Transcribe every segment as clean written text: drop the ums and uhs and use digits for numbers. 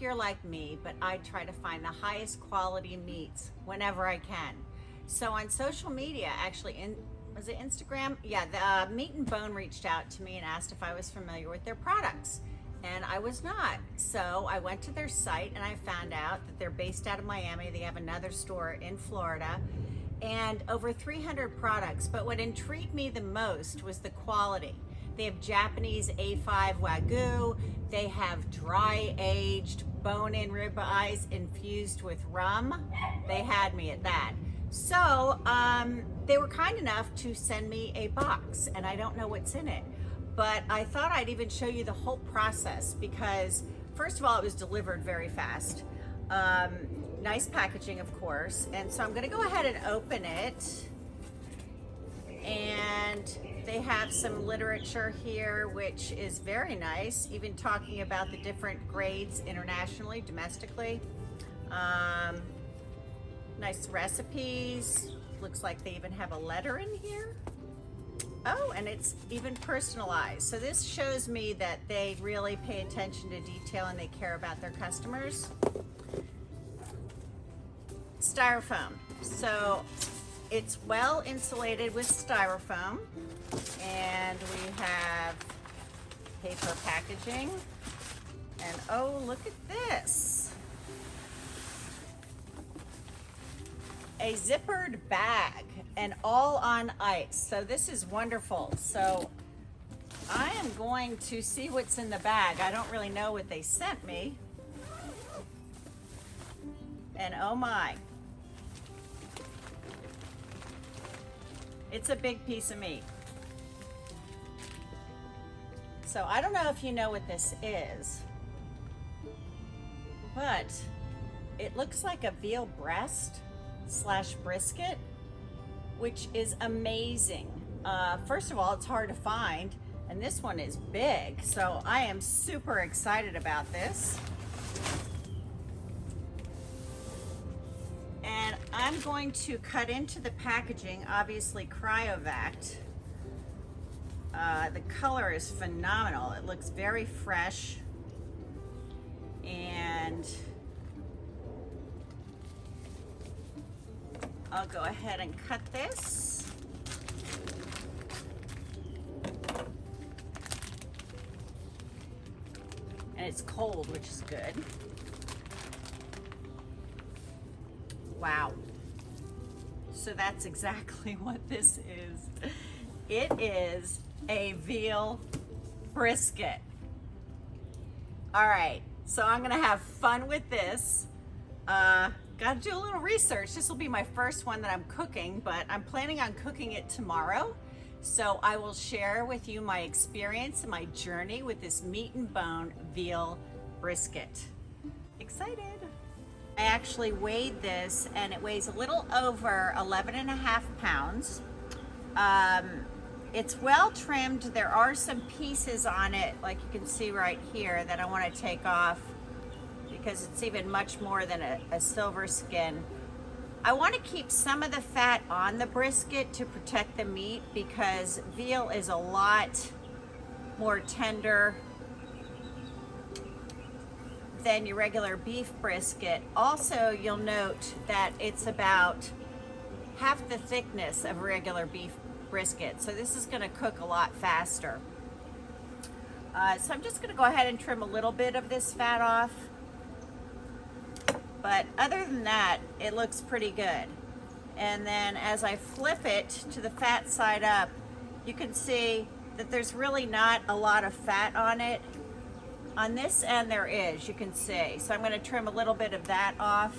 if you're like me, but I try to find the highest quality meats whenever I can. So on social media, actually, was it Instagram? Yeah, the Meat and Bone reached out to me and asked if I was familiar with their products. And I was not. So I went to their site and I found out that they're based out of Miami. They have another store in Florida and over 300 products. But what intrigued me the most was the quality. They have Japanese A5 Wagyu. They have dry aged bone-in ribeyes infused with rum. They had me at that. So they were kind enough to send me a box, and I don't know what's in it. But I thought I'd even show you the whole process because, first of all, it was delivered very fast. Nice packaging, of course. And so I'm gonna go ahead and open it. And they have some literature here, which is very nice, even talking about the different grades internationally, domestically. Nice recipes. Looks like they even have a letter in here. Oh, and it's even personalized. So this shows me that they really pay attention to detail and they care about their customers. Styrofoam. So it's well insulated with styrofoam. And we have paper packaging. And oh, look at this. A zippered bag and all on ice. So this is wonderful. So I am going to see what's in the bag. I don't really know what they sent me. And oh my. It's a big piece of meat. So I don't know if you know what this is, but it looks like a veal breast / brisket, which is amazing. First of all, it's hard to find, and this one is big, so I am super excited about this. And I'm going to cut into the packaging, obviously cryovac. The color is phenomenal. It looks very fresh, and I'll go ahead and cut this. And it's cold, which is good. Wow. So that's exactly what this is. It is a veal brisket. All right, so I'm gonna have fun with this. Got to do a little research. This will be my first one that I'm cooking, but I'm planning on cooking it tomorrow. So I will share with you my experience and my journey with this Meat and Bone veal brisket. Excited. I actually weighed this and it weighs a little over 11.5 pounds. It's well trimmed. There are some pieces on it, like you can see right here, that I want to take off, because it's even much more than a silver skin. I want to keep some of the fat on the brisket to protect the meat, because veal is a lot more tender than your regular beef brisket. Also, you'll note that it's about half the thickness of regular beef brisket, so this is going to cook a lot faster. So I'm just going to go ahead and trim a little bit of this fat off. But other than that, it looks pretty good. And then as I flip it to the fat side up, you can see that there's really not a lot of fat on it. On this end there is, you can see. So I'm going to trim a little bit of that off.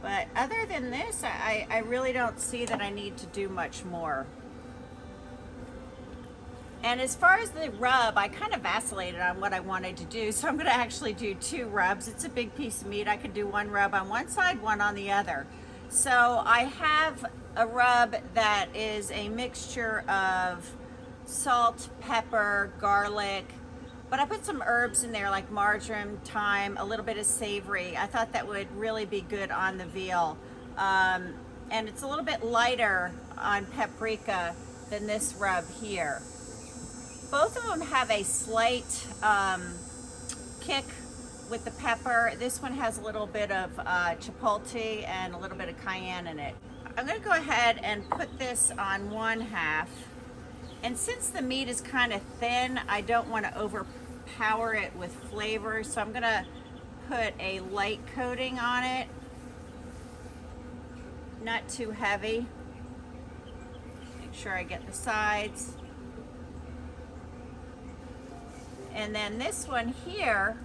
But other than this, I really don't see that I need to do much more. And as far as the rub, I kind of vacillated on what I wanted to do, so I'm going to actually do 2 rubs. It's a big piece of meat. I could do 1 rub on one side, 1 on the other. So I have a rub that is a mixture of salt, pepper, garlic, but I put some herbs in there like marjoram, thyme, a little bit of savory. I thought that would really be good on the veal. and it's a little bit lighter on paprika than this rub here. Both of them have a slight kick with the pepper. This one has a little bit of chipotle and a little bit of cayenne in it. I'm gonna go ahead and put this on one half. And since the meat is kind of thin, I don't want to overpower it with flavor, so I'm gonna put a light coating on it. Not too heavy. Make sure I get the sides. And then this one here,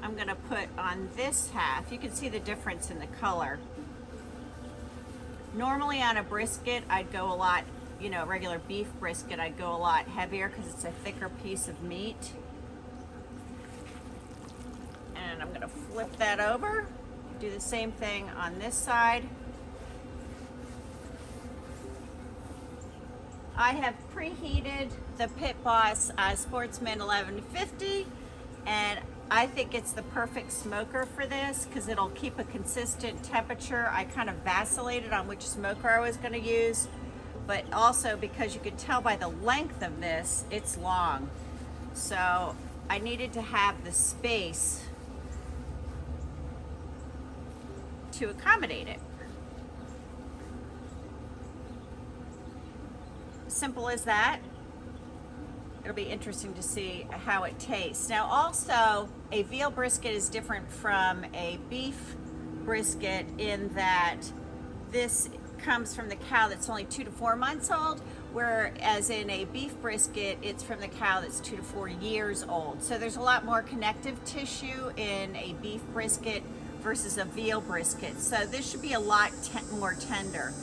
I'm gonna put on this half. You can see the difference in the color. Normally on a brisket, I'd go a lot, you know, regular beef brisket, I'd go a lot heavier because it's a thicker piece of meat. And I'm gonna flip that over. Do the same thing on this side. I have preheated the Pit Boss Sportsman 1150, and I think it's the perfect smoker for this because it'll keep a consistent temperature. I kind of vacillated on which smoker I was going to use, but also because you could tell by the length of this, it's long. So I needed to have the space to accommodate it. Simple as that. It'll be interesting to see how it tastes. Now also, a veal brisket is different from a beef brisket in that this comes from the cow that's only 2 to 4 months old, whereas in a beef brisket, it's from the cow that's 2 to 4 years old. So there's a lot more connective tissue in a beef brisket versus a veal brisket. So this should be a lot more tender.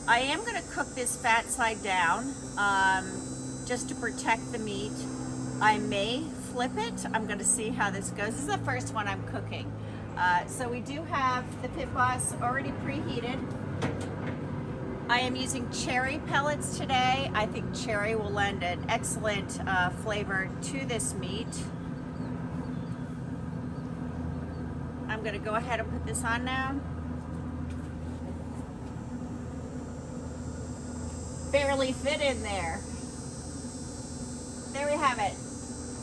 I am going to cook this fat side down just to protect the meat. I may flip it. I'm going to see how this goes. This is the first one I'm cooking. So we do have the Pit Boss already preheated. I am using cherry pellets today. I think cherry will lend an excellent flavor to this meat. I'm going to go ahead and put this on now. Barely fit in there. There we have it.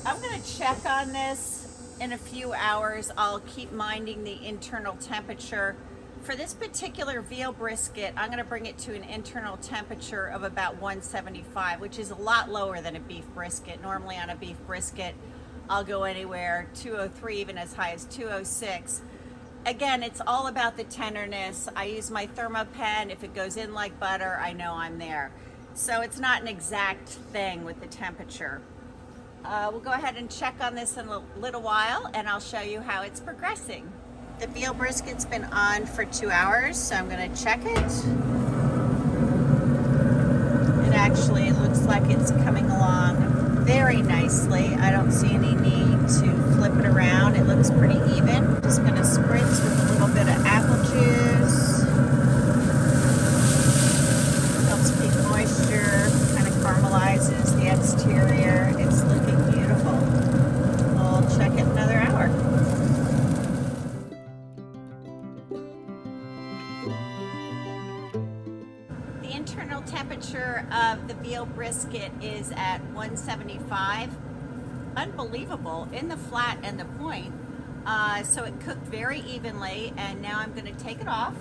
I'm going to check on this in a few hours. I'll keep minding the internal temperature. For this particular veal brisket, I'm going to bring it to an internal temperature of about 175, which is a lot lower than a beef brisket. Normally on a beef brisket, I'll go anywhere 203, even as high as 206. Again, it's all about the tenderness. I use my thermopen. If it goes in like butter, I know I'm there. So it's not an exact thing with the temperature. We'll go ahead and check on this in a little while, and I'll show you how it's progressing. The veal brisket's been on for 2 hours, so I'm going to check it. It actually looks like it's coming along very nicely. I don't see any need to flip it around. It looks pretty even. Just going to spritz with a little bit of apple juice. Helps keep moisture, kind of caramelizes the exterior. It's looking beautiful. We'll check it another hour. The internal temperature of the veal brisket is at 175. Unbelievable in the flat and the point. So it cooked very evenly, and now I'm going to take it off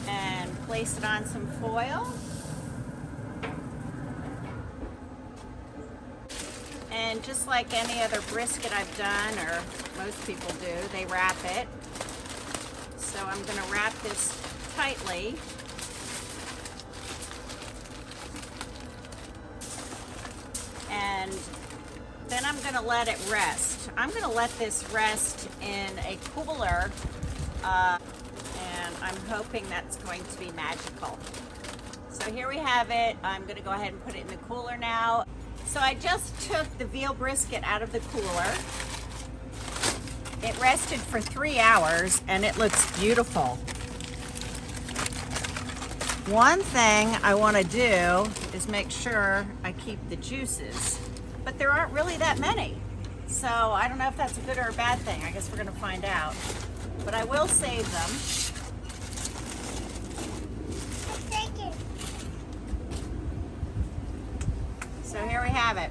and place it on some foil. And just like any other brisket I've done, or most people do, they wrap it. So I'm going to wrap this tightly. And then I'm going to let it rest. I'm going to let this rest in a cooler, and I'm hoping that's going to be magical. So here we have it. I'm going to go ahead and put it in the cooler now. So I just took the veal brisket out of the cooler. It rested for 3 hours, and it looks beautiful. One thing I want to do is make sure I keep the juices, but there aren't really that many. So I don't know if that's a good or a bad thing. I guess we're gonna find out. But I will save them. So here we have it.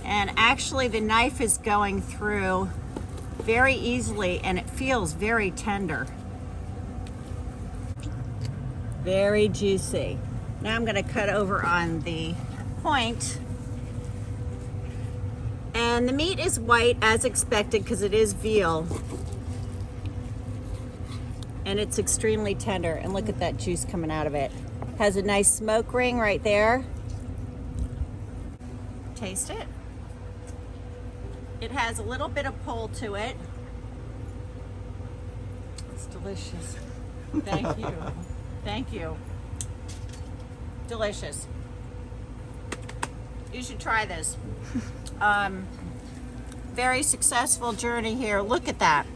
And actually the knife is going through very easily and it feels very tender. Very juicy. Now I'm gonna cut over on the point. And the meat is white as expected because it is veal. And it's extremely tender. And look at that juice coming out of it. Has a nice smoke ring right there. Taste it. It has a little bit of pull to it. It's delicious. Thank you. Thank you. Delicious. You should try this. Very successful journey here. Look at that.